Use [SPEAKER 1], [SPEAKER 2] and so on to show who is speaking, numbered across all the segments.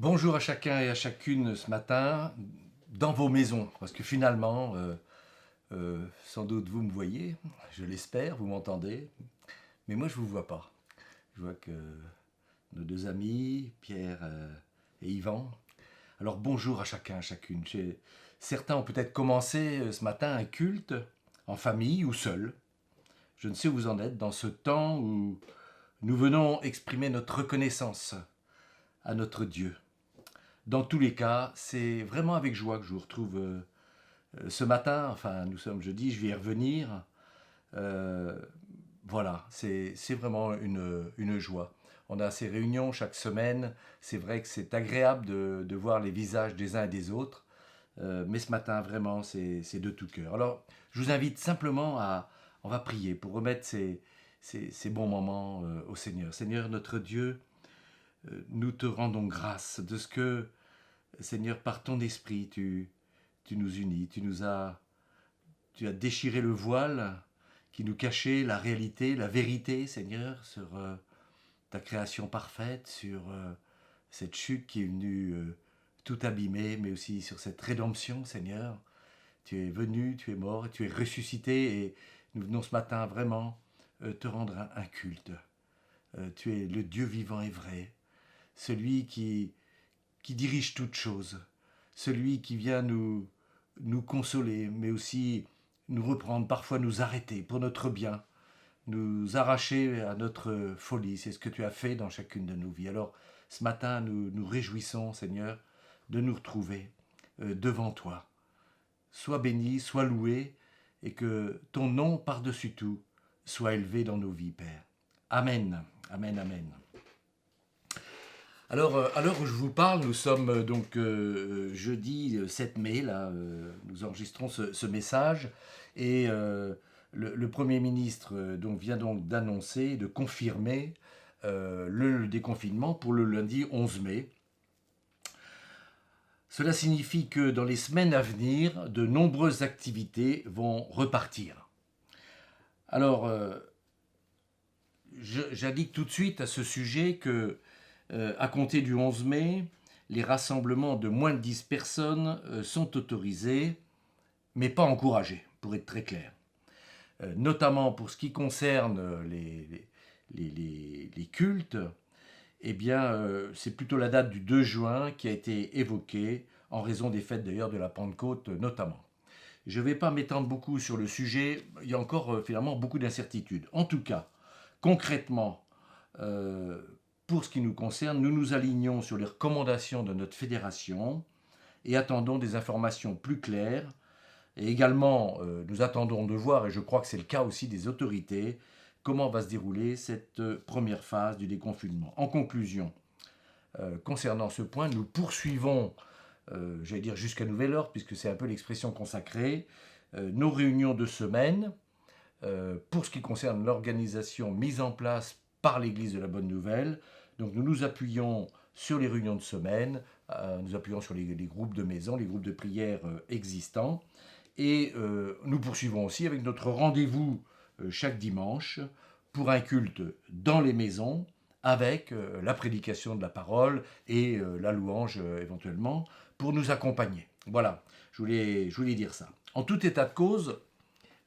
[SPEAKER 1] Bonjour à chacun et à chacune ce matin dans vos maisons, parce que finalement, sans doute vous me voyez, je l'espère, vous m'entendez, mais moi je ne vous vois pas. Je vois que nos deux amis, Pierre et Yvan. Alors bonjour à chacun, à chacune. Certains ont peut-être commencé ce matin un culte en famille ou seul. Je ne sais où vous en êtes dans ce temps où nous venons exprimer notre reconnaissance à notre Dieu. Dans tous les cas, c'est vraiment avec joie que je vous retrouve ce matin. Enfin, nous sommes jeudi, je vais y revenir. Euh, voilà, c'est vraiment une joie. On a ces réunions chaque semaine. C'est vrai que c'est agréable de voir les visages des uns et des autres. Mais ce matin, vraiment, c'est de tout cœur. Alors, je vous invite simplement à... On va prier pour remettre ces bons moments au Seigneur. Seigneur, notre Dieu, nous te rendons grâce de ce que, Seigneur, par ton esprit, tu nous unis. Tu as déchiré le voile qui nous cachait la réalité, la vérité, Seigneur, sur ta création parfaite, sur cette chute qui est venue tout abîmer, mais aussi sur cette rédemption, Seigneur. Tu es venu, tu es mort, tu es ressuscité, et nous venons ce matin vraiment te rendre un culte. Tu es le Dieu vivant et vrai, celui qui dirige toutes choses, celui qui vient nous consoler, mais aussi nous reprendre, parfois nous arrêter pour notre bien, nous arracher à notre folie. C'est ce que tu as fait dans chacune de nos vies. Alors, ce matin, nous nous réjouissons, Seigneur, de nous retrouver devant toi. Sois béni, sois loué, et que ton nom par-dessus tout soit élevé dans nos vies, Père. Amen, amen, amen. Alors, à l'heure où je vous parle, nous sommes donc jeudi 7 mai, là, nous enregistrons ce message, et le Premier ministre donc, vient donc d'annoncer, de confirmer le déconfinement pour le lundi 11 mai. Cela signifie que dans les semaines à venir, de nombreuses activités vont repartir. Alors, j'indique tout de suite à ce sujet que à compter du 11 mai, les rassemblements de moins de 10 personnes sont autorisés, mais pas encouragés, pour être très clair. Notamment pour ce qui concerne les cultes, eh bien, c'est plutôt la date du 2 juin qui a été évoquée, en raison des fêtes d'ailleurs de la Pentecôte notamment. Je ne vais pas m'étendre beaucoup sur le sujet, il y a encore finalement beaucoup d'incertitudes. En tout cas, concrètement, pour ce qui nous concerne, nous nous alignons sur les recommandations de notre fédération et attendons des informations plus claires. Et également, nous attendons de voir, et je crois que c'est le cas aussi des autorités, comment va se dérouler cette première phase du déconfinement. En conclusion, concernant ce point, nous poursuivons, j'allais dire jusqu'à nouvel ordre, puisque c'est un peu l'expression consacrée, nos réunions de semaine pour ce qui concerne l'organisation mise en place par l'Église de la Bonne Nouvelle. Donc nous nous appuyons sur les réunions de semaine, nous appuyons sur les groupes de maison, les groupes de prière existants, et nous poursuivons aussi avec notre rendez-vous chaque dimanche pour un culte dans les maisons, avec la prédication de la parole et la louange éventuellement, pour nous accompagner. Voilà, je voulais dire ça. En tout état de cause,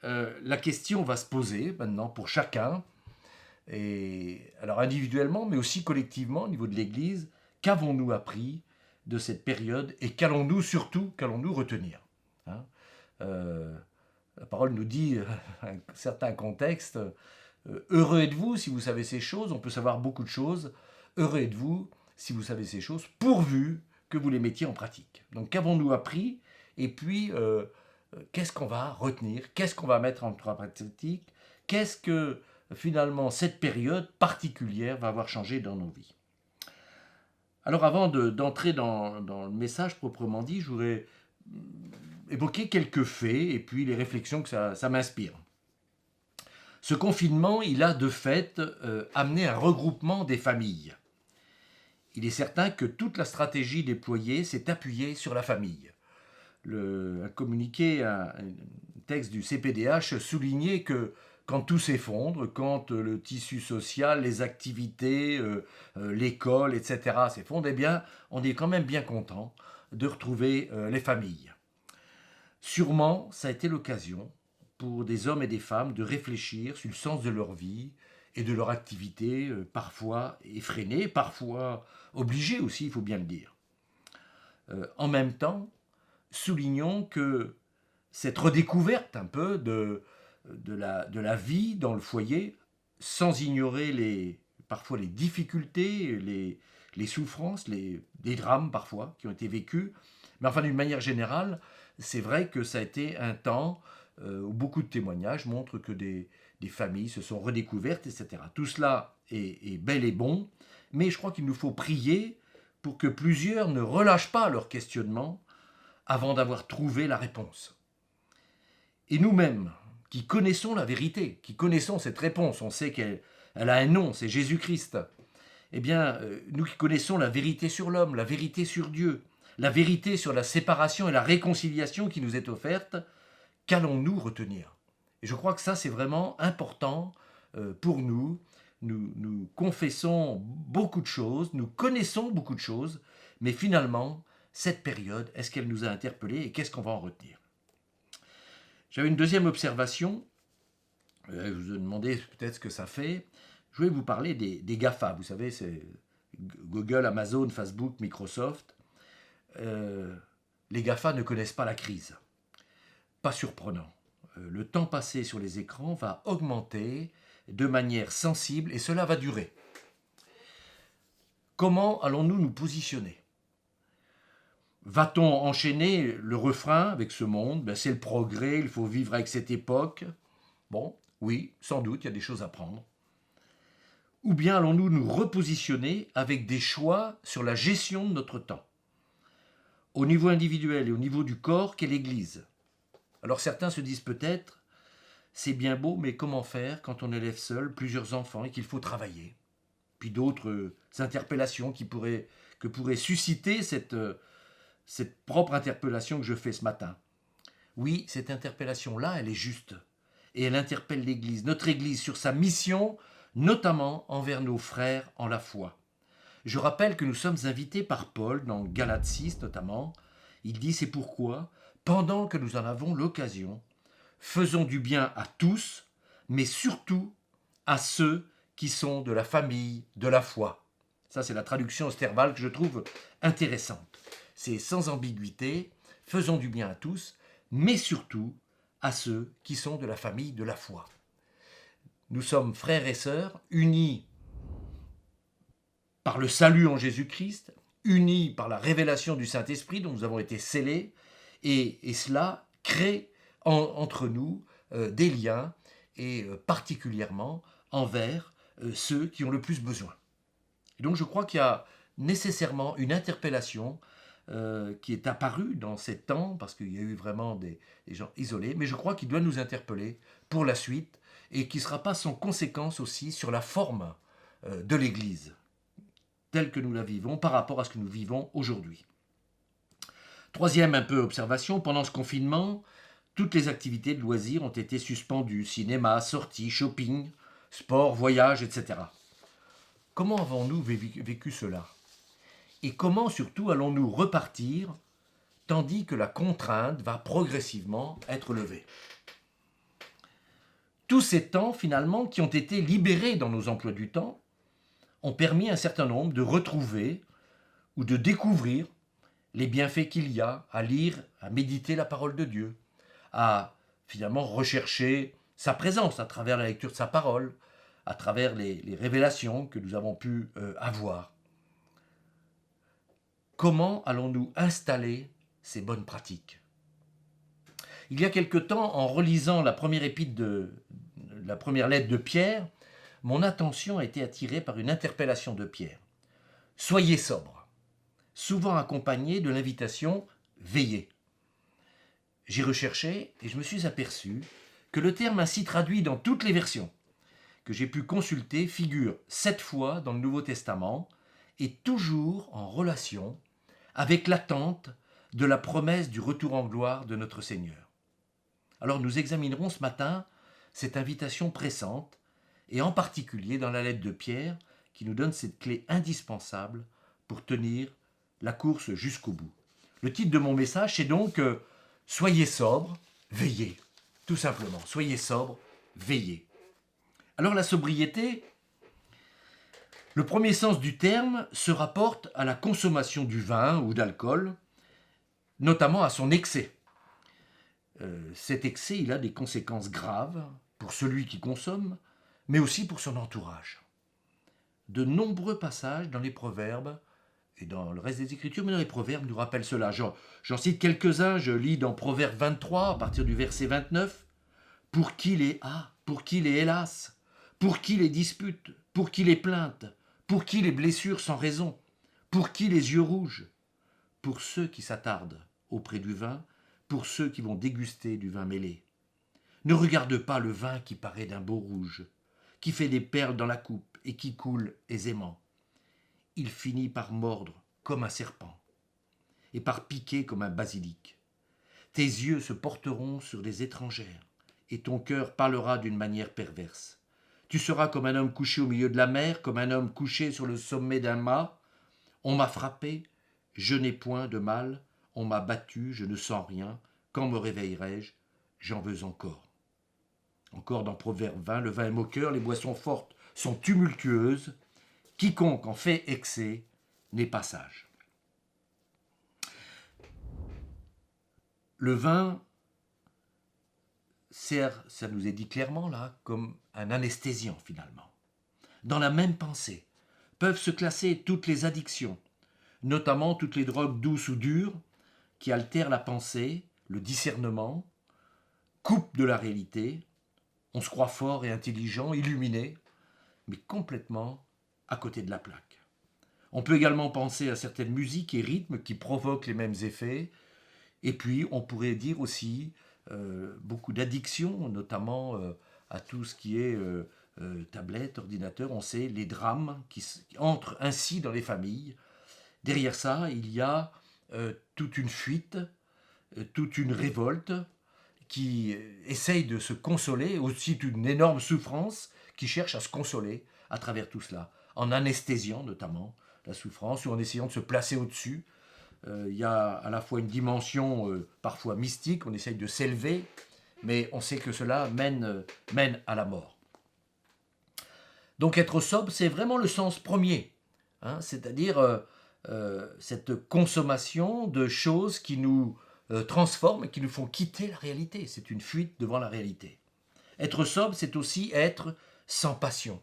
[SPEAKER 1] la question va se poser maintenant pour chacun, et alors individuellement, mais aussi collectivement au niveau de l'Église, qu'avons-nous appris de cette période et qu'allons-nous retenir, hein. La parole nous dit, un certain contexte, heureux êtes-vous si vous savez ces choses, on peut savoir beaucoup de choses, heureux êtes-vous si vous savez ces choses, pourvu que vous les mettiez en pratique. Donc qu'avons-nous appris, et puis qu'est-ce qu'on va retenir, qu'est-ce qu'on va mettre en pratique, qu'est-ce que finalement cette période particulière va avoir changé dans nos vies. Alors avant d'entrer dans le message proprement dit, je voudrais évoquer quelques faits et puis les réflexions que ça m'inspire. Ce confinement, il a de fait amené un regroupement des familles. Il est certain que toute la stratégie déployée s'est appuyée sur la famille. Un communiqué, un texte du CPDH soulignait que quand tout s'effondre, quand le tissu social, les activités, l'école, etc. s'effondrent, eh bien, on est quand même bien content de retrouver les familles. Sûrement, ça a été l'occasion pour des hommes et des femmes de réfléchir sur le sens de leur vie et de leur activité, parfois effrénée, parfois obligée aussi, il faut bien le dire. En même temps, soulignons que cette redécouverte un peu de la vie dans le foyer, sans ignorer parfois les difficultés, les souffrances, les drames parfois qui ont été vécus, mais enfin d'une manière générale, c'est vrai que ça a été un temps où beaucoup de témoignages montrent que des familles se sont redécouvertes, etc. Tout cela est bel et bon, mais je crois qu'il nous faut prier pour que plusieurs ne relâchent pas leur questionnement avant d'avoir trouvé la réponse. Et nous-mêmes, qui connaissons la vérité, qui connaissons cette réponse, on sait qu'elle a un nom, c'est Jésus-Christ, eh bien, nous qui connaissons la vérité sur l'homme, la vérité sur Dieu, la vérité sur la séparation et la réconciliation qui nous est offerte, qu'allons-nous retenir? Et je crois que ça, c'est vraiment important pour nous. Nous confessons beaucoup de choses, nous connaissons beaucoup de choses, mais finalement, cette période, est-ce qu'elle nous a interpellés et qu'est-ce qu'on va en retenir? J'avais une deuxième observation, je vous ai demandé peut-être ce que ça fait. Je voulais vous parler des GAFA, vous savez, c'est Google, Amazon, Facebook, Microsoft. Les GAFA ne connaissent pas la crise. Pas surprenant. Le temps passé sur les écrans va augmenter de manière sensible et cela va durer. Comment allons-nous nous positionner? Va-t-on enchaîner le refrain avec ce monde? C'est le progrès, il faut vivre avec cette époque. Bon, oui, sans doute, il y a des choses à prendre. Ou bien allons-nous nous repositionner avec des choix sur la gestion de notre temps? Au niveau individuel et au niveau du corps qu'est l'Église. Alors certains se disent peut-être, c'est bien beau, mais comment faire quand on élève seul plusieurs enfants et qu'il faut travailler? Puis d'autres interpellations que pourrait susciter cette propre interpellation que je fais ce matin. Oui, cette interpellation-là, elle est juste. Et elle interpelle l'Église, notre Église, sur sa mission, notamment envers nos frères en la foi. Je rappelle que nous sommes invités par Paul, dans Galates 6 notamment. Il dit, c'est pourquoi, pendant que nous en avons l'occasion, faisons du bien à tous, mais surtout à ceux qui sont de la famille de la foi. Ça, c'est la traduction Osterwald que je trouve intéressante. C'est sans ambiguïté, faisons du bien à tous, mais surtout à ceux qui sont de la famille de la foi. Nous sommes frères et sœurs, unis par le salut en Jésus-Christ, unis par la révélation du Saint-Esprit dont nous avons été scellés, et cela crée entre nous des liens, et particulièrement envers ceux qui ont le plus besoin. Et donc je crois qu'il y a nécessairement une interpellation qui est apparue dans ces temps, parce qu'il y a eu vraiment des gens isolés, mais je crois qu'il doit nous interpeller pour la suite, et qui ne sera pas sans conséquence aussi sur la forme de l'Église, telle que nous la vivons par rapport à ce que nous vivons aujourd'hui. Troisième un peu observation, pendant ce confinement, toutes les activités de loisirs ont été suspendues, cinéma, sorties, shopping, sport, voyage, etc. Comment avons-nous vécu cela? Et comment surtout allons-nous repartir tandis que la contrainte va progressivement être levée? Tous ces temps finalement qui ont été libérés dans nos emplois du temps ont permis à un certain nombre de retrouver ou de découvrir les bienfaits qu'il y a à lire, à méditer la parole de Dieu, à finalement rechercher sa présence à travers la lecture de sa parole, à travers les révélations que nous avons pu avoir. Comment allons-nous installer ces bonnes pratiques? Il y a quelque temps, en relisant la première lettre de Pierre, mon attention a été attirée par une interpellation de Pierre. Soyez sobres, souvent accompagnée de l'invitation « veillez ». J'ai recherché et je me suis aperçu que le terme ainsi traduit dans toutes les versions que j'ai pu consulter figure 7 fois dans le Nouveau Testament et toujours en relation avec l'attente de la promesse du retour en gloire de notre Seigneur. Alors nous examinerons ce matin cette invitation pressante, et en particulier dans la lettre de Pierre, qui nous donne cette clé indispensable pour tenir la course jusqu'au bout. Le titre de mon message, c'est donc Soyez sobre, veillez. Tout simplement, soyez sobre, veillez. Alors la sobriété, le premier sens du terme se rapporte à la consommation du vin ou d'alcool, notamment à son excès. Cet excès, il a des conséquences graves pour celui qui consomme, mais aussi pour son entourage. De nombreux passages dans les Proverbes et dans le reste des Écritures, mais dans les Proverbes nous rappellent cela. J'en cite quelques-uns, je lis dans Proverbe 23, à partir du verset 29. « Pour qui les a, pour qui les hélas, pour qui les disputes, pour qui les plaintes, pour qui les blessures sans raison, pour qui les yeux rouges, pour ceux qui s'attardent auprès du vin, pour ceux qui vont déguster du vin mêlé. Ne regarde pas le vin qui paraît d'un beau rouge, qui fait des perles dans la coupe et qui coule aisément. Il finit par mordre comme un serpent et par piquer comme un basilic. Tes yeux se porteront sur des étrangères et ton cœur parlera d'une manière perverse. Tu seras comme un homme couché au milieu de la mer, comme un homme couché sur le sommet d'un mât. On m'a frappé, je n'ai point de mal. On m'a battu, je ne sens rien. Quand me réveillerai-je? J'en veux encore. Encore dans Proverbe 20, le vin est moqueur, les boissons fortes sont tumultueuses. Quiconque en fait excès n'est pas sage. Le vin sert, ça nous est dit clairement là, comme un anesthésiant finalement. Dans la même pensée, peuvent se classer toutes les addictions, notamment toutes les drogues douces ou dures, qui altèrent la pensée, le discernement, coupent de la réalité. On se croit fort et intelligent, illuminé, mais complètement à côté de la plaque. On peut également penser à certaines musiques et rythmes qui provoquent les mêmes effets. Et puis, on pourrait dire aussi beaucoup d'addictions, notamment à tout ce qui est tablette, ordinateur. On sait les drames qui entrent ainsi dans les familles. Derrière ça, il y a toute une fuite, toute une révolte qui essaye de se consoler, aussi d'une énorme souffrance qui cherche à se consoler à travers tout cela, en anesthésiant notamment la souffrance ou en essayant de se placer au-dessus. Il y a à la fois une dimension parfois mystique, on essaye de s'élever, mais on sait que cela mène à la mort. Donc être sobre, c'est vraiment le sens premier, hein, c'est-à-dire cette consommation de choses qui nous transforment et qui nous font quitter la réalité. C'est une fuite devant la réalité. Être sobre, c'est aussi être sans passion.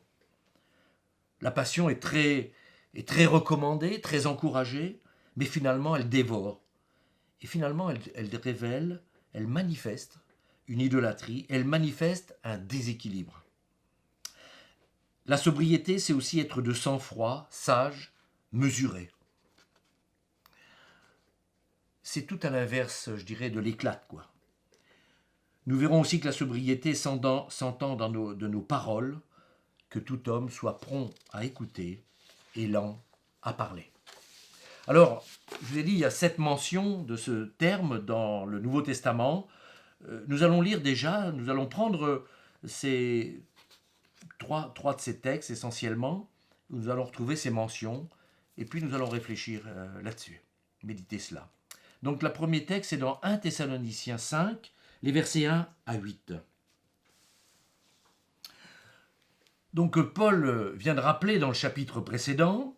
[SPEAKER 1] La passion est très recommandée, très encouragée, mais finalement elle dévore. Et finalement elle révèle, elle manifeste une idolâtrie, elle manifeste un déséquilibre. La sobriété, c'est aussi être de sang-froid, sage, mesuré. C'est tout à l'inverse, je dirais, de l'éclate, quoi. Nous verrons aussi que la sobriété s'entend de nos paroles, que tout homme soit prompt à écouter et lent à parler. Alors, je vous ai dit, il y a 7 mentions de ce terme dans le Nouveau Testament. Nous allons lire déjà, nous allons prendre ces trois de ces textes essentiellement. Nous allons retrouver ces mentions et puis nous allons réfléchir là-dessus, méditer cela. Donc, le premier texte est dans 1 Thessaloniciens 5, les versets 1 à 8. Donc Paul vient de rappeler dans le chapitre précédent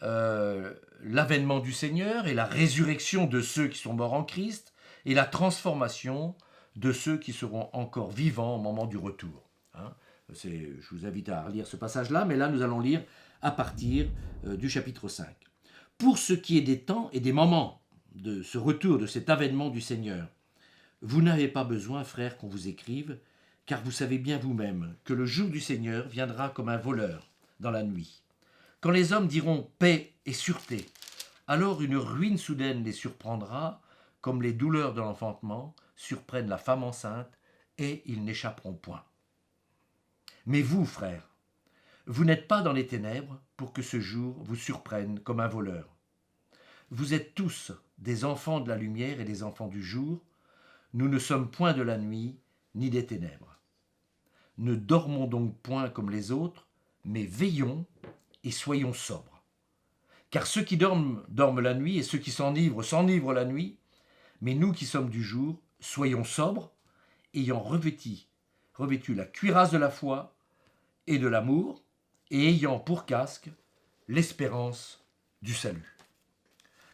[SPEAKER 1] l'avènement du Seigneur et la résurrection de ceux qui sont morts en Christ et la transformation de ceux qui seront encore vivants au moment du retour. Hein, je vous invite à relire ce passage-là, mais là nous allons lire à partir du chapitre 5. Pour ce qui est des temps et des moments de ce retour, de cet avènement du Seigneur, vous n'avez pas besoin, frères, qu'on vous écrive, car vous savez bien vous-même que le jour du Seigneur viendra comme un voleur dans la nuit. Quand les hommes diront paix et sûreté, alors une ruine soudaine les surprendra, comme les douleurs de l'enfantement surprennent la femme enceinte, et ils n'échapperont point. Mais vous, frères, vous n'êtes pas dans les ténèbres pour que ce jour vous surprenne comme un voleur. Vous êtes tous des enfants de la lumière et des enfants du jour. Nous ne sommes point de la nuit ni des ténèbres. Ne dormons donc point comme les autres, mais veillons et soyons sobres. Car ceux qui dorment, dorment la nuit, et ceux qui s'enivrent, s'enivrent la nuit. Mais nous qui sommes du jour, soyons sobres, ayant revêtu la cuirasse de la foi et de l'amour, et ayant pour casque l'espérance du salut.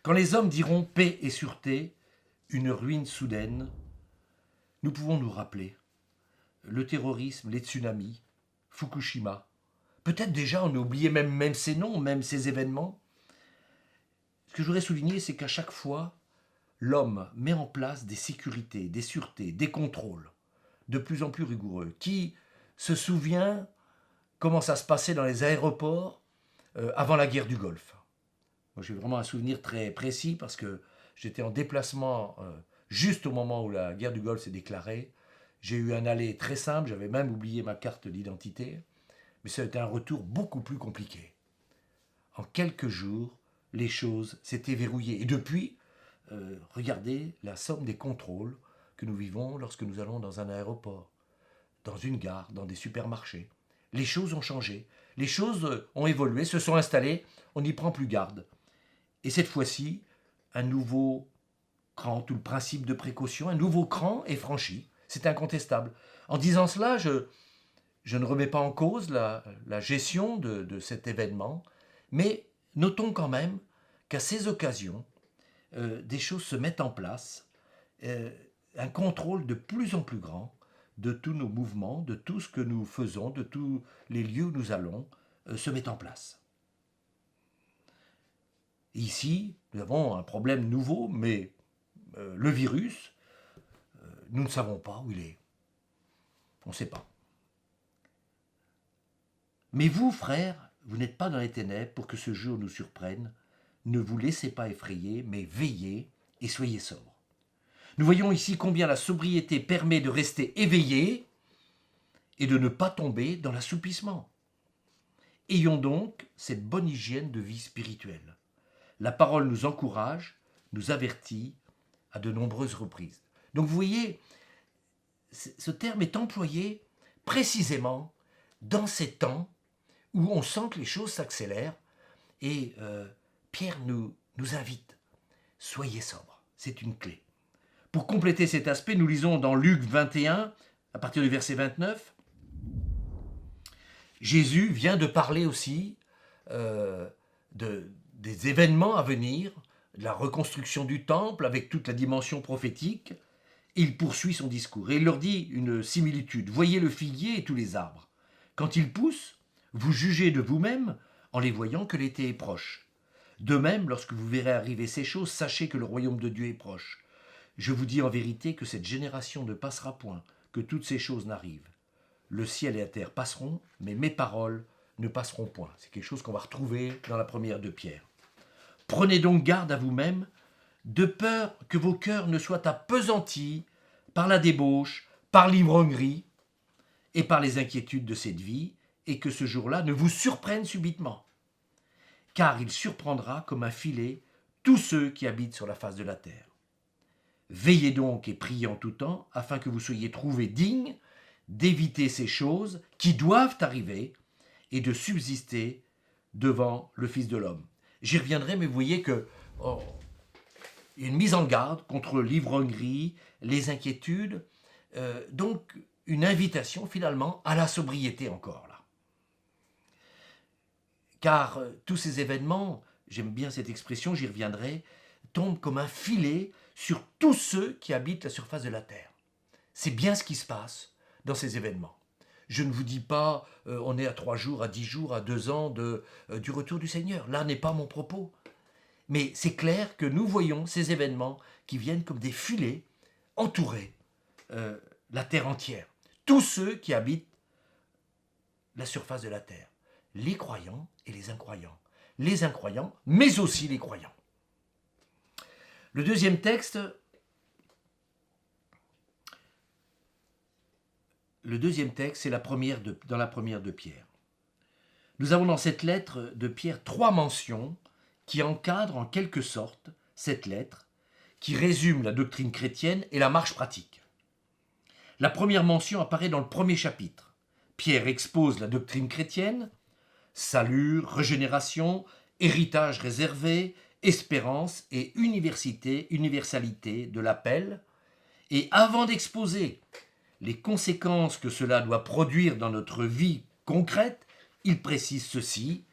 [SPEAKER 1] Quand les hommes diront paix et sûreté, une ruine soudaine, nous pouvons nous rappeler le terrorisme, les tsunamis, Fukushima. Peut-être déjà on a oublié même ces noms, même ces événements. Ce que je voudrais souligner, c'est qu'à chaque fois, l'homme met en place des sécurités, des sûretés, des contrôles de plus en plus rigoureux. Qui se souvient comment ça se passait dans les aéroports avant la guerre du Golfe? Moi, j'ai vraiment un souvenir très précis parce que j'étais en déplacement juste au moment où la guerre du Golfe s'est déclarée. J'ai eu un aller très simple, j'avais même oublié ma carte d'identité, mais ça a été un retour beaucoup plus compliqué. En quelques jours, les choses s'étaient verrouillées. Et depuis, regardez la somme des contrôles que nous vivons lorsque nous allons dans un aéroport, dans une gare, dans des supermarchés. Les choses ont changé, les choses ont évolué, se sont installées, on n'y prend plus garde. Et cette fois-ci, un nouveau cran, tout le principe de précaution, un nouveau cran est franchi. C'est incontestable. En disant cela, je ne remets pas en cause la gestion de cet événement, mais notons quand même qu'à ces occasions, des choses se mettent en place, un contrôle de plus en plus grand de tous nos mouvements, de tout ce que nous faisons, de tous les lieux où nous allons, se met en place. Ici, nous avons un problème nouveau, mais le virus, nous ne savons pas où il est. On ne sait pas. Mais vous, frères, vous n'êtes pas dans les ténèbres pour que ce jour nous surprenne. Ne vous laissez pas effrayer, mais veillez et soyez sobres. Nous voyons ici combien la sobriété permet de rester éveillé et de ne pas tomber dans l'assoupissement. Ayons donc cette bonne hygiène de vie spirituelle. La parole nous encourage, nous avertit à de nombreuses reprises. Donc vous voyez, ce terme est employé précisément dans ces temps où on sent que les choses s'accélèrent et Pierre nous invite. Soyez sobres, c'est une clé. Pour compléter cet aspect, nous lisons dans Luc 21, à partir du verset 29, Jésus vient de parler aussi des événements à venir, de la reconstruction du temple avec toute la dimension prophétique. Il poursuit son discours et il leur dit une similitude. Voyez le figuier et tous les arbres. Quand ils poussent, vous jugez de vous-même en les voyant que l'été est proche. De même, lorsque vous verrez arriver ces choses, sachez que le royaume de Dieu est proche. Je vous dis en vérité que cette génération ne passera point, que toutes ces choses n'arrivent. Le ciel et la terre passeront, mais mes paroles ne passeront point. C'est quelque chose qu'on va retrouver dans la première de Pierre. Prenez donc garde à vous-même, de peur que vos cœurs ne soient appesantis par la débauche, par l'ivrognerie et par les inquiétudes de cette vie, et que ce jour-là ne vous surprenne subitement. Car il surprendra comme un filet tous ceux qui habitent sur la face de la terre. Veillez donc et priez en tout temps, afin que vous soyez trouvés dignes d'éviter ces choses qui doivent arriver et de subsister devant le Fils de l'homme. J'y reviendrai, mais vous voyez que il y a une mise en garde contre l'ivrognerie, les inquiétudes, donc une invitation finalement à la sobriété encore là. Car tous ces événements, j'aime bien cette expression, j'y reviendrai, tombent comme un filet sur tous ceux qui habitent la surface de la terre. C'est bien ce qui se passe dans ces événements. Je ne vous dis pas, on est à 3 jours, à 10 jours, à 2 ans du retour du Seigneur. Là n'est pas mon propos. Mais c'est clair que nous voyons ces événements qui viennent comme des filets entourer la terre entière. Tous ceux qui habitent la surface de la terre. Les croyants et les incroyants. Les incroyants, mais aussi les croyants. Le deuxième texte, c'est dans la première de Pierre. Nous avons dans cette lettre de Pierre 3 mentions qui encadrent en quelque sorte cette lettre, qui résume la doctrine chrétienne et la marche pratique. La première mention apparaît dans le premier chapitre, Pierre expose la doctrine chrétienne, salut, régénération, héritage réservé, espérance et universalité de l'appel, et avant d'exposer les conséquences que cela doit produire dans notre vie concrète, il précise ceci,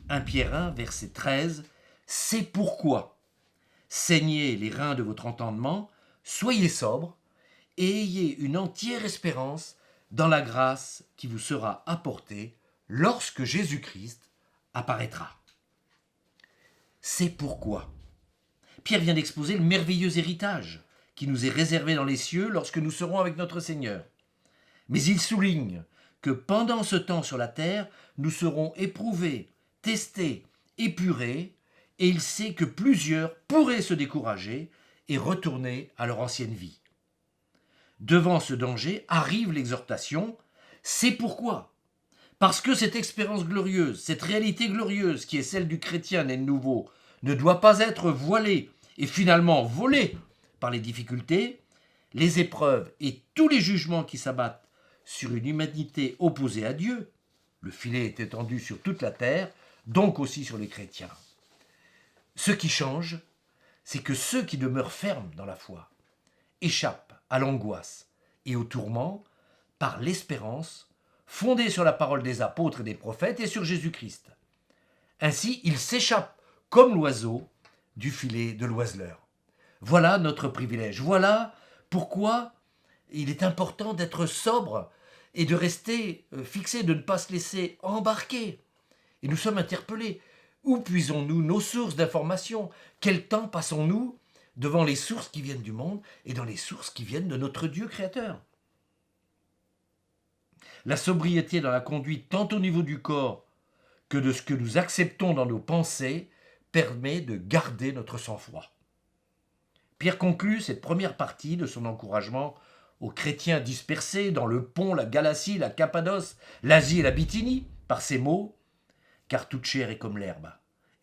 [SPEAKER 1] 1 Pierre 1, verset 13, « C'est pourquoi, saignez les reins de votre entendement, soyez sobres, et ayez une entière espérance dans la grâce qui vous sera apportée lorsque Jésus-Christ apparaîtra. » C'est pourquoi. Pierre vient d'exposer le merveilleux héritage qui nous est réservé dans les cieux lorsque nous serons avec notre Seigneur. Mais il souligne que pendant ce temps sur la terre, nous serons éprouvés, testés, épurés, et il sait que plusieurs pourraient se décourager et retourner à leur ancienne vie. Devant ce danger arrive l'exhortation « C'est pourquoi ». Parce que cette expérience glorieuse, cette réalité glorieuse qui est celle du chrétien né de nouveau, ne doit pas être voilée et finalement volée par les difficultés, les épreuves et tous les jugements qui s'abattent sur une humanité opposée à Dieu, le filet est étendu sur toute la terre, donc aussi sur les chrétiens. Ce qui change, c'est que ceux qui demeurent fermes dans la foi échappent à l'angoisse et au tourment par l'espérance fondée sur la parole des apôtres et des prophètes et sur Jésus-Christ. Ainsi, ils s'échappent comme l'oiseau du filet de l'oiseleur. Voilà notre privilège. Voilà pourquoi il est important d'être sobre et de rester fixé, de ne pas se laisser embarquer. Et nous sommes interpellés. Où puisons-nous nos sources d'information? Quel temps passons-nous devant les sources qui viennent du monde et dans les sources qui viennent de notre Dieu créateur? La sobriété dans la conduite, tant au niveau du corps que de ce que nous acceptons dans nos pensées, permet de garder notre sang-froid. Pierre conclut cette première partie de son encouragement aux chrétiens dispersés dans le Pont, la Galatie, la Cappadoce, l'Asie et la Bithynie, par ces mots « Car toute chair est comme l'herbe,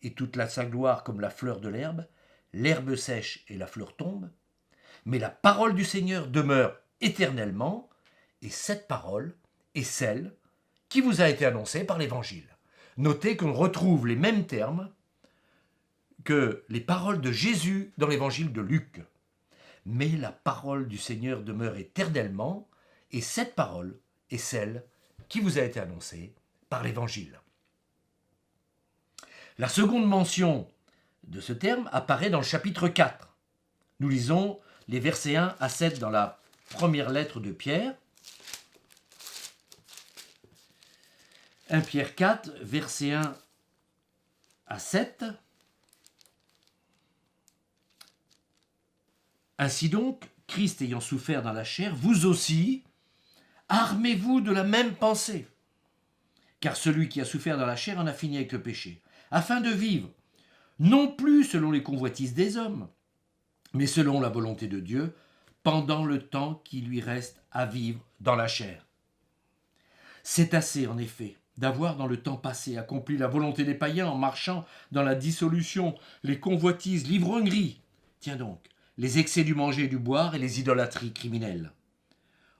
[SPEAKER 1] et toute sa gloire comme la fleur de l'herbe sèche et la fleur tombe, mais la parole du Seigneur demeure éternellement, et cette parole est celle qui vous a été annoncée par l'Évangile. » Notez qu'on retrouve les mêmes termes que les paroles de Jésus dans l'Évangile de Luc. Mais la parole du Seigneur demeure éternellement, et cette parole est celle qui vous a été annoncée par l'Évangile. La seconde mention de ce terme apparaît dans le chapitre 4. Nous lisons les versets 1 à 7 dans la première lettre de Pierre. 1 Pierre 4, versets 1 à 7. Ainsi donc, Christ ayant souffert dans la chair, vous aussi, armez-vous de la même pensée. Car celui qui a souffert dans la chair en a fini avec le péché, afin de vivre, non plus selon les convoitises des hommes, mais selon la volonté de Dieu, pendant le temps qui lui reste à vivre dans la chair. C'est assez, en effet, d'avoir dans le temps passé accompli la volonté des païens en marchant dans la dissolution, les convoitises, l'ivrognerie, tiens donc, les excès du manger et du boire et les idolâtries criminelles.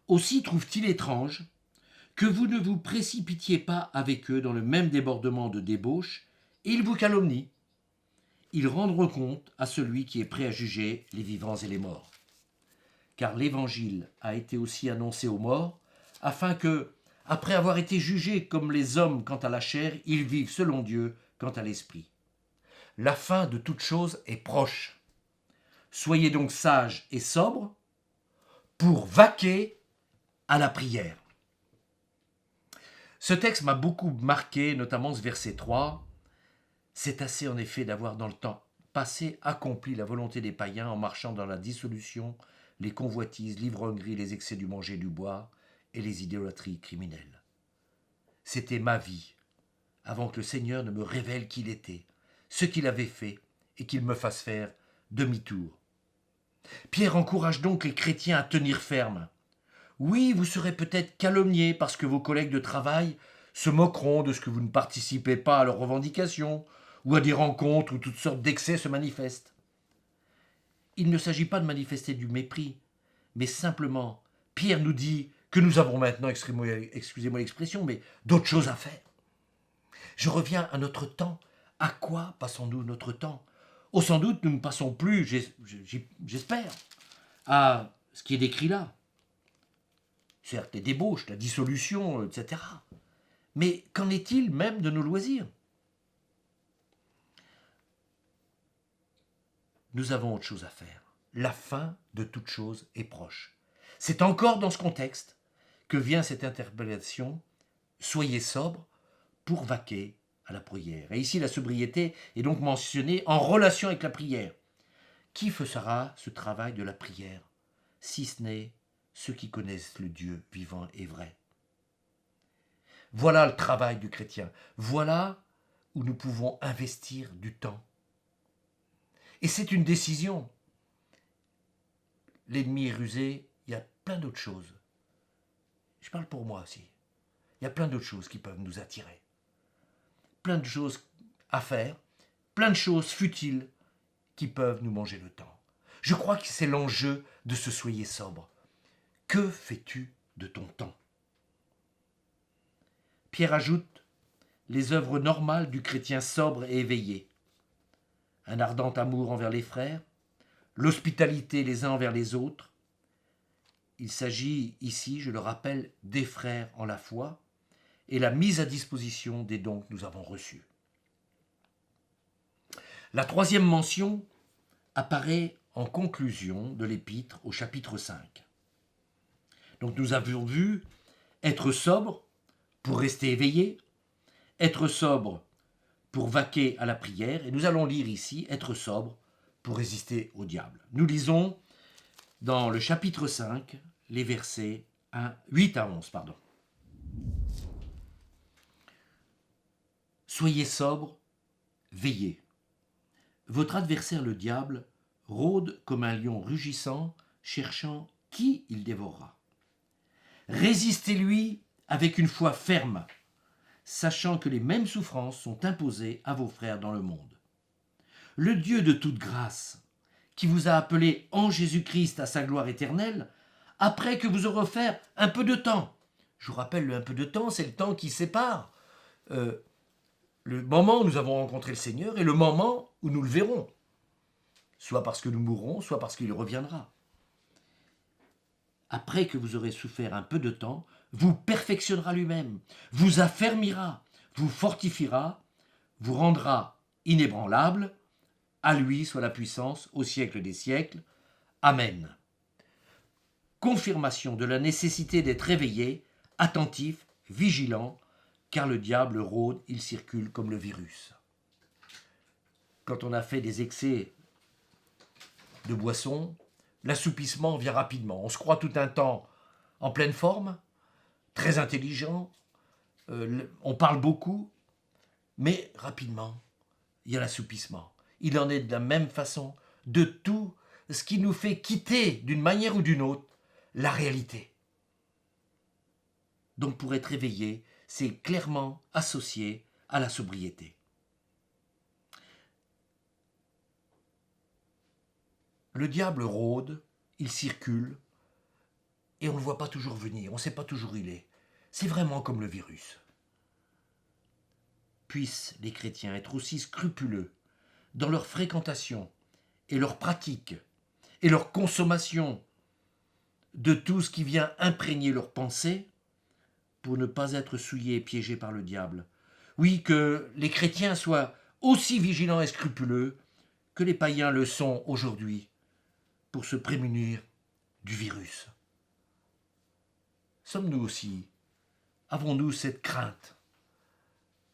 [SPEAKER 1] Aussi trouve-t-il étrange que vous ne vous précipitiez pas avec eux dans le même débordement de débauche, et ils vous calomnient. Ils rendront compte à celui qui est prêt à juger les vivants et les morts. Car l'Évangile a été aussi annoncé aux morts, afin que, après avoir été jugés comme les hommes quant à la chair, ils vivent selon Dieu quant à l'esprit. La fin de toute chose est proche. Soyez donc sages et sobres pour vaquer à la prière. Ce texte m'a beaucoup marqué, notamment ce verset 3. C'est assez en effet d'avoir dans le temps passé accompli la volonté des païens en marchant dans la dissolution, les convoitises, l'ivrognerie, les excès du manger et du boire et les idolâtries criminelles. C'était ma vie, avant que le Seigneur ne me révèle qui il était, ce qu'il avait fait et qu'il me fasse faire demi-tour. Pierre encourage donc les chrétiens à tenir ferme. Oui, vous serez peut-être calomniés parce que vos collègues de travail se moqueront de ce que vous ne participez pas à leurs revendications ou à des rencontres où toutes sortes d'excès se manifestent. Il ne s'agit pas de manifester du mépris, mais simplement, Pierre nous dit que nous avons maintenant, excusez-moi l'expression, mais d'autres choses à faire. Je reviens à notre temps. À quoi passons-nous notre temps? Oh, sans doute, nous ne passons plus, j'espère, à ce qui est décrit là. Certes, les débauches, la dissolution, etc. Mais qu'en est-il même de nos loisirs? Nous avons autre chose à faire. La fin de toute chose est proche. C'est encore dans ce contexte que vient cette interpellation « Soyez sobres pour vaquer à la prière ». Et ici, la sobriété est donc mentionnée en relation avec la prière. Qui fera ce travail de la prière, si ce n'est ceux qui connaissent le Dieu vivant et vrai? Voilà le travail du chrétien. Voilà où nous pouvons investir du temps. Et c'est une décision. L'ennemi est rusé, il y a plein d'autres choses. Je parle pour moi aussi. Il y a plein d'autres choses qui peuvent nous attirer. Plein de choses à faire, plein de choses futiles qui peuvent nous manger le temps. Je crois que c'est l'enjeu de ce soyez sobre. Que fais-tu de ton temps? Pierre ajoute les œuvres normales du chrétien sobre et éveillé. Un ardent amour envers les frères, l'hospitalité les uns envers les autres. Il s'agit ici, je le rappelle, des frères en la foi et la mise à disposition des dons que nous avons reçus. La troisième mention apparaît en conclusion de l'épître au chapitre 5. Donc nous avions vu être sobre pour rester éveillé, être sobre pour vaquer à la prière, et nous allons lire ici être sobre pour résister au diable. Nous lisons dans le chapitre 5 les versets 8 à 11. Soyez sobres, veillez. Votre adversaire le diable rôde comme un lion rugissant, cherchant qui il dévorera. Résistez-lui avec une foi ferme, sachant que les mêmes souffrances sont imposées à vos frères dans le monde. Le Dieu de toute grâce, qui vous a appelé en Jésus-Christ à sa gloire éternelle, après que vous aurez offert un peu de temps. Je vous rappelle, le un peu de temps, c'est le temps qui sépare le moment où nous avons rencontré le Seigneur et le moment où nous le verrons. Soit parce que nous mourrons, soit parce qu'il reviendra. Après que vous aurez souffert un peu de temps, vous perfectionnera lui-même, vous affermira, vous fortifiera, vous rendra inébranlable. À lui soit la puissance au siècle des siècles. Amen. Confirmation de la nécessité d'être éveillé, attentif, vigilant, car le diable rôde, il circule comme le virus. Quand on a fait des excès de boisson, l'assoupissement vient rapidement. On se croit tout un temps en pleine forme, très intelligent, on parle beaucoup, mais rapidement, il y a l'assoupissement. Il en est de la même façon de tout ce qui nous fait quitter d'une manière ou d'une autre la réalité. Donc pour être éveillé, c'est clairement associé à la sobriété. Le diable rôde, il circule, et on ne le voit pas toujours venir, on ne sait pas toujours où il est. C'est vraiment comme le virus. Puissent les chrétiens être aussi scrupuleux dans leur fréquentation et leur pratique et leur consommation de tout ce qui vient imprégner leurs pensées pour ne pas être souillés et piégés par le diable. Oui, que les chrétiens soient aussi vigilants et scrupuleux que les païens le sont aujourd'hui pour se prémunir du virus. Sommes-nous aussi, avons-nous cette crainte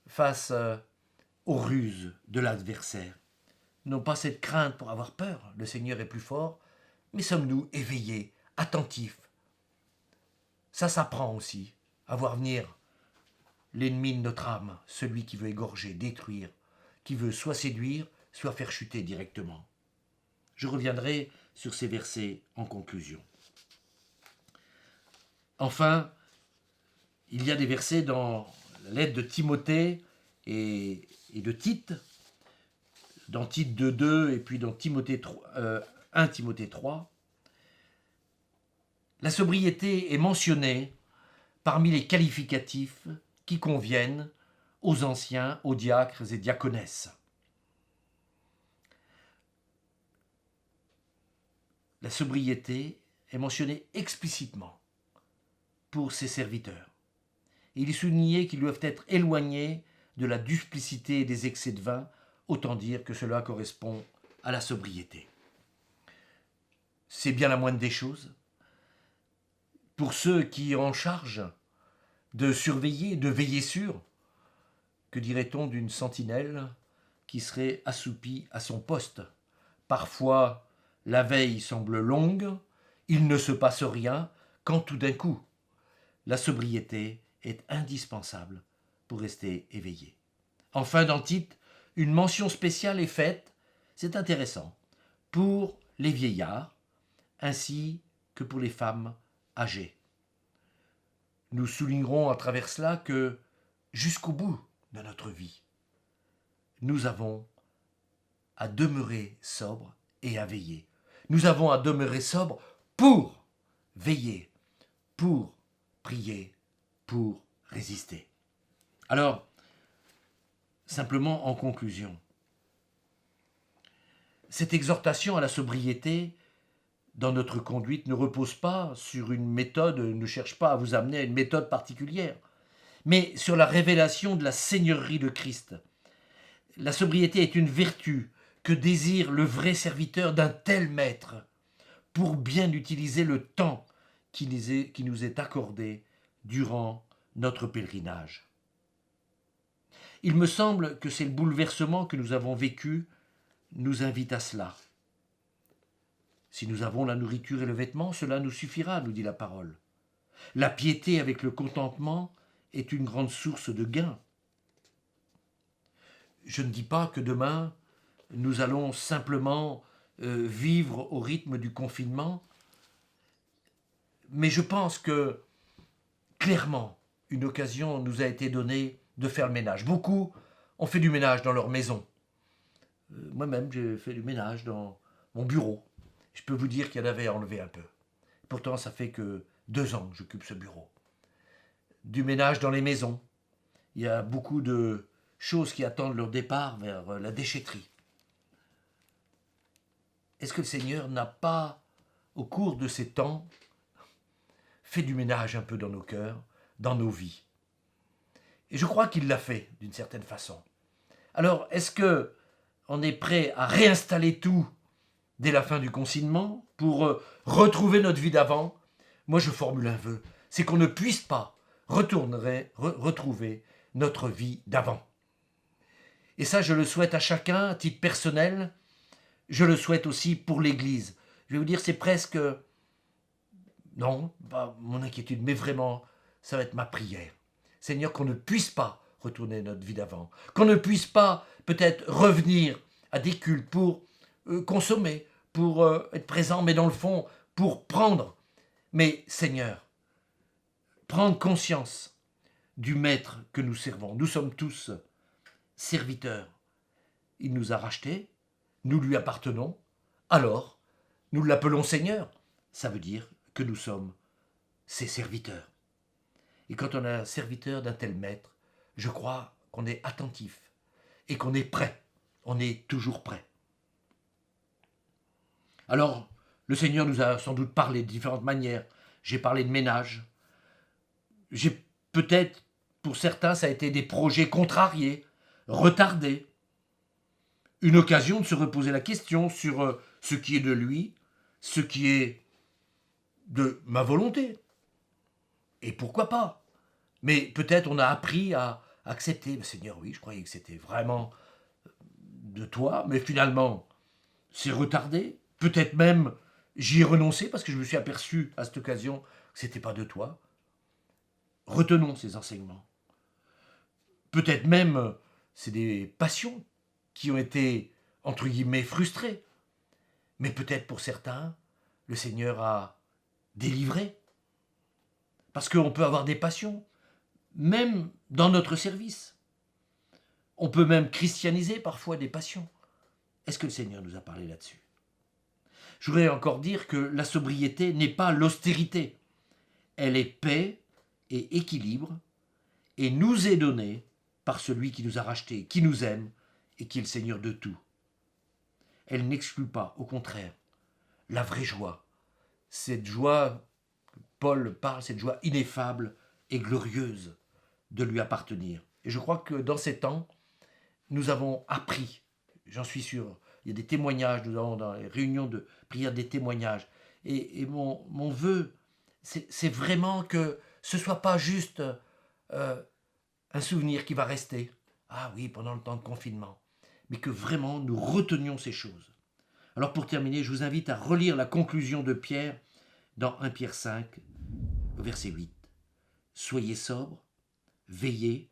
[SPEAKER 1] face aux ruses de l'adversaire? Non pas cette crainte pour avoir peur, le Seigneur est plus fort, mais sommes-nous éveillés, attentifs? Ça s'apprend aussi, à voir venir l'ennemi de notre âme, celui qui veut égorger, détruire, qui veut soit séduire, soit faire chuter directement. Je reviendrai sur ces versets en conclusion. Enfin, il y a des versets dans la lettre de Timothée et de Tite, dans Tite 2.2 et puis dans 1 Timothée 3. La sobriété est mentionnée parmi les qualificatifs qui conviennent aux anciens, aux diacres et diaconesses. La sobriété est mentionnée explicitement pour ses serviteurs. Il est souligné qu'ils doivent être éloignés de la duplicité et des excès de vin, autant dire que cela correspond à la sobriété. C'est bien la moindre des choses. Pour ceux qui ont en charge de surveiller, de veiller sur, que dirait-on d'une sentinelle qui serait assoupie à son poste? Parfois, la veille semble longue, il ne se passe rien, quand tout d'un coup, la sobriété est indispensable pour rester éveillé. Enfin, dans Tite, une mention spéciale est faite, c'est intéressant, pour les vieillards, ainsi que pour les femmes âgées. Nous soulignerons à travers cela que, jusqu'au bout de notre vie, nous avons à demeurer sobres et à veiller. Nous avons à demeurer sobres pour veiller, pour prier, pour résister. Alors, simplement en conclusion, cette exhortation à la sobriété dans notre conduite ne repose pas sur une méthode, ne cherche pas à vous amener à une méthode particulière, mais sur la révélation de la seigneurie de Christ. La sobriété est une vertu que désire le vrai serviteur d'un tel maître pour bien utiliser le temps qui nous est accordé durant notre pèlerinage. Il me semble que c'est le bouleversement que nous avons vécu nous invite à cela. Si nous avons la nourriture et le vêtement, cela nous suffira, nous dit la parole. La piété avec le contentement est une grande source de gain. Je ne dis pas que demain, nous allons simplement vivre au rythme du confinement, mais je pense que, clairement, une occasion nous a été donnée de faire le ménage. Beaucoup ont fait du ménage dans leur maison. Moi-même, j'ai fait du ménage dans mon bureau. Je peux vous dire qu'il y en avait à enlever un peu. Pourtant, ça fait que 2 ans que j'occupe ce bureau. Du ménage dans les maisons. Il y a beaucoup de choses qui attendent leur départ vers la déchetterie. Est-ce que le Seigneur n'a pas, au cours de ces temps, fait du ménage un peu dans nos cœurs, dans nos vies? Et je crois qu'il l'a fait, d'une certaine façon. Alors, est-ce qu'on est prêt à réinstaller tout dès la fin du confinement pour retrouver notre vie d'avant? Moi, je formule un vœu, c'est qu'on ne puisse pas retrouver notre vie d'avant. Et ça, je le souhaite à chacun, à titre personnel. Je le souhaite aussi pour l'Église. Je vais vous dire, c'est presque... Non, pas mon inquiétude, mais vraiment, ça va être ma prière. Seigneur, qu'on ne puisse pas retourner notre vie d'avant. Qu'on ne puisse pas peut-être revenir à des cultes pour consommer, pour être présent, mais dans le fond, pour prendre. Mais Seigneur, prendre conscience du Maître que nous servons. Nous sommes tous serviteurs. Il nous a rachetés, nous lui appartenons, alors nous l'appelons Seigneur. Ça veut dire que nous sommes ses serviteurs. Et quand on est un serviteur d'un tel maître, je crois qu'on est attentif et qu'on est prêt. On est toujours prêt. Alors, le Seigneur nous a sans doute parlé de différentes manières. J'ai parlé de ménage. Peut-être, pour certains, ça a été des projets contrariés, retardés. Une occasion de se reposer la question sur ce qui est de lui, ce qui est de ma volonté. Et pourquoi pas? Mais peut-être on a appris à accepter. Seigneur, oui, je croyais que c'était vraiment de toi, mais finalement, c'est retardé. Peut-être même, j'y ai renoncé parce que je me suis aperçu à cette occasion que ce n'était pas de toi. Retenons ces enseignements. Peut-être même, c'est des passions qui ont été, entre guillemets, frustrées. Mais peut-être pour certains, le Seigneur a délivré. Parce qu'on peut avoir des passions, même dans notre service. On peut même christianiser parfois des passions. Est-ce que le Seigneur nous a parlé là-dessus? Je voudrais encore dire que la sobriété n'est pas l'austérité. Elle est paix et équilibre et nous est donnée par celui qui nous a rachetés, qui nous aime et qui est le Seigneur de tout. Elle n'exclut pas, au contraire, la vraie joie. Cette joie, Paul parle, cette joie ineffable et glorieuse de lui appartenir. Et je crois que dans ces temps, nous avons appris, j'en suis sûr, il y a des témoignages, nous avons dans les réunions de prière des témoignages. Et mon vœu, c'est vraiment que ce ne soit pas juste un souvenir qui va rester. Ah oui, pendant le temps de confinement. Mais que vraiment nous retenions ces choses. Alors pour terminer, je vous invite à relire la conclusion de Pierre dans 1 Pierre 5, verset 8. Soyez sobres, veillez.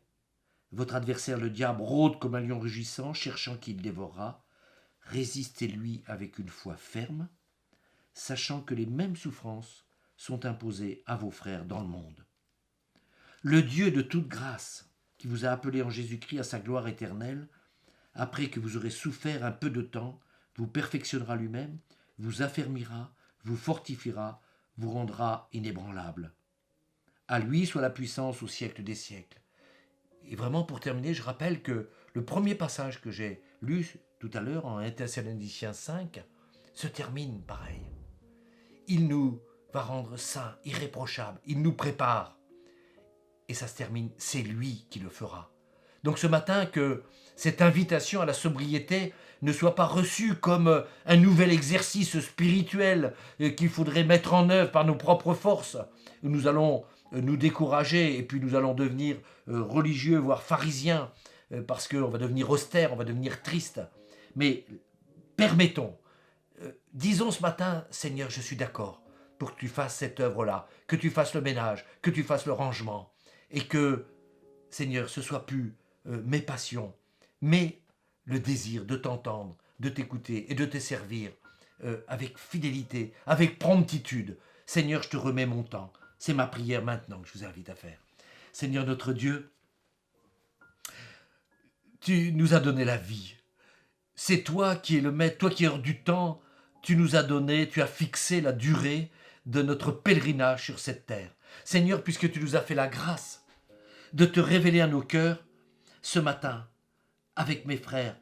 [SPEAKER 1] Votre adversaire le diable rôde comme un lion rugissant, cherchant qui le dévorera. Résistez-lui avec une foi ferme, sachant que les mêmes souffrances sont imposées à vos frères dans le monde. Le Dieu de toute grâce, qui vous a appelé en Jésus-Christ à sa gloire éternelle, après que vous aurez souffert un peu de temps, vous perfectionnera lui-même, vous affermira, vous fortifiera, vous rendra inébranlable. À lui soit la puissance au siècle des siècles. Et vraiment, pour terminer, je rappelle que le premier passage que j'ai lu tout à l'heure en 1 Thessaloniciens 5 se termine pareil. Il nous va rendre saints, irréprochables, il nous prépare. Et ça se termine, c'est lui qui le fera. Donc ce matin, que cette invitation à la sobriété ne soit pas reçue comme un nouvel exercice spirituel qu'il faudrait mettre en œuvre par nos propres forces. Nous allons nous décourager et puis nous allons devenir religieux, voire pharisiens, parce qu'on va devenir austère, on va devenir triste. Mais permettons, disons ce matin, Seigneur, je suis d'accord pour que tu fasses cette œuvre-là, que tu fasses le ménage, que tu fasses le rangement, et que, Seigneur, ce soit plus mes passions, mais le désir de t'entendre, de t'écouter et de te servir avec fidélité, avec promptitude. Seigneur, je te remets mon temps. C'est ma prière maintenant que je vous invite à faire. Seigneur notre Dieu, tu nous as donné la vie. C'est toi qui es le maître, toi qui es hors du temps. Tu nous as donné, tu as fixé la durée de notre pèlerinage sur cette terre. Seigneur, puisque tu nous as fait la grâce de te révéler à nos cœurs, ce matin, avec mes frères,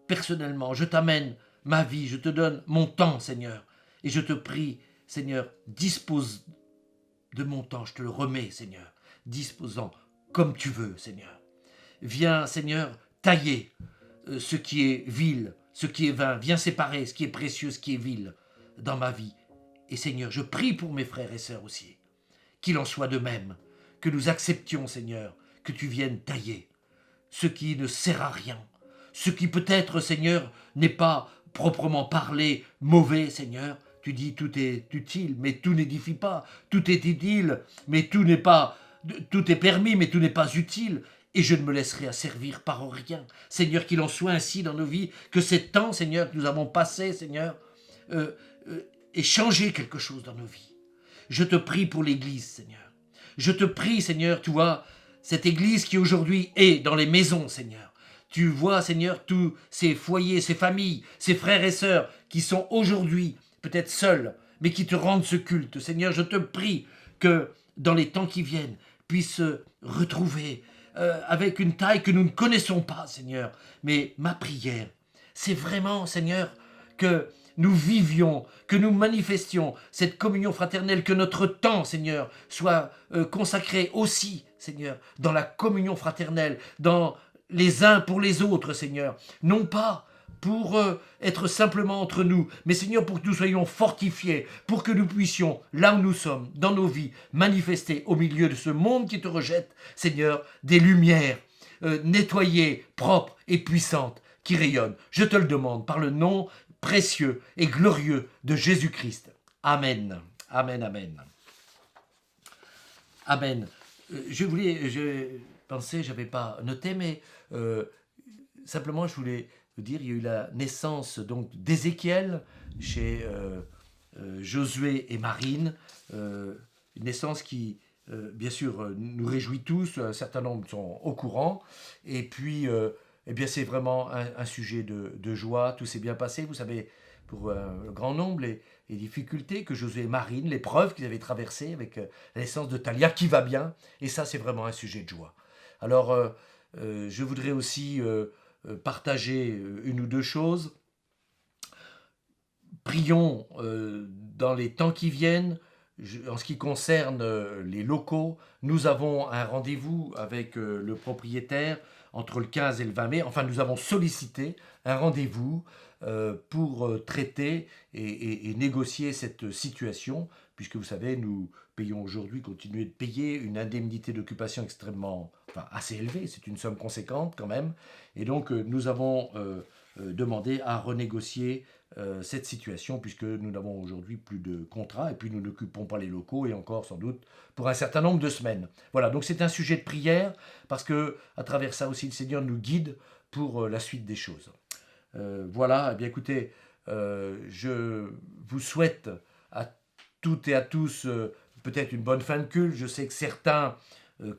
[SPEAKER 1] personnellement, je t'amène ma vie, je te donne mon temps, Seigneur. Et je te prie, Seigneur, dispose de mon temps, je te le remets, Seigneur. Disposant comme tu veux, Seigneur. Viens, Seigneur, tailler ce qui est vil, ce qui est vain. Viens séparer ce qui est précieux, ce qui est vil dans ma vie. Et Seigneur, je prie pour mes frères et sœurs aussi. Qu'il en soit de même, que nous acceptions, Seigneur, que tu viennes tailler ce qui ne sert à rien, ce qui peut-être, Seigneur, n'est pas proprement parlé mauvais, Seigneur. Tu dis tout est utile, mais tout n'édifie pas. Tout est utile, mais tout n'est pas. Tout est permis, mais tout n'est pas utile. Et je ne me laisserai asservir par rien. Seigneur, qu'il en soit ainsi dans nos vies, que ces temps, Seigneur, que nous avons passés, Seigneur, ait changé quelque chose dans nos vies. Je te prie pour l'Église, Seigneur. Je te prie, Seigneur, tu vois, cette Église qui aujourd'hui est dans les maisons, Seigneur. Tu vois, Seigneur, tous ces foyers, ces familles, ces frères et sœurs qui sont aujourd'hui peut-être seuls, mais qui te rendent ce culte. Seigneur, je te prie que dans les temps qui viennent, puissent se retrouver avec une taille que nous ne connaissons pas, Seigneur. Mais ma prière, c'est vraiment, Seigneur, que nous vivions, que nous manifestions cette communion fraternelle, que notre temps, Seigneur, soit consacré aussi, Seigneur, dans la communion fraternelle, dans les uns pour les autres, Seigneur. Non pas pour être simplement entre nous, mais Seigneur, pour que nous soyons fortifiés, pour que nous puissions, là où nous sommes, dans nos vies, manifester au milieu de ce monde qui te rejette, Seigneur, des lumières nettoyées, propres et puissantes qui rayonnent. Je te le demande par le nom précieux et glorieux de Jésus-Christ. Amen. Amen, amen. Amen. Je pensais, je n'avais pas noté, mais simplement je voulais vous dire, il y a eu la naissance donc d'Ézéchiel chez Josué et Marine, une naissance qui, bien sûr, nous réjouit tous, un certain nombre sont au courant, et puis, eh bien, c'est vraiment un sujet de joie, tout s'est bien passé, vous savez, pour le grand nombre les difficultés que Josué et Marine, l'épreuve qu'ils avaient traversée avec la naissance de Talia, qui va bien. Et ça, c'est vraiment un sujet de joie. Alors, je voudrais aussi partager une ou deux choses. Prions dans les temps qui viennent. En ce qui concerne les locaux, nous avons un rendez-vous avec le propriétaire entre le 15 et le 20 mai. Enfin, nous avons sollicité un rendez-vous pour traiter et négocier cette situation, puisque vous savez, nous payons aujourd'hui, continuer de payer une indemnité d'occupation extrêmement, enfin assez élevée, c'est une somme conséquente quand même. Et donc, nous avons demandé à renégocier cette situation, puisque nous n'avons aujourd'hui plus de contrat, et puis nous n'occupons pas les locaux, et encore sans doute pour un certain nombre de semaines. Voilà, donc c'est un sujet de prière, parce que à travers ça aussi, le Seigneur nous guide pour la suite des choses. Voilà, eh bien écoutez, je vous souhaite à toutes et à tous peut-être une bonne fin de culte. Je sais que certains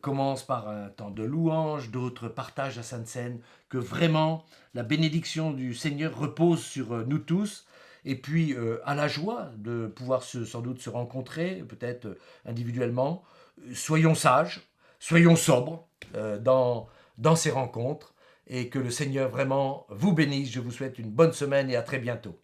[SPEAKER 1] commencent par un temps de louange, d'autres partagent la Sainte Seine, que vraiment la bénédiction du Seigneur repose sur nous tous. Et puis à la joie de pouvoir sans doute se rencontrer, peut-être individuellement. Soyons sages, soyons sobres dans ces rencontres, et que le Seigneur vraiment vous bénisse. Je vous souhaite une bonne semaine et à très bientôt.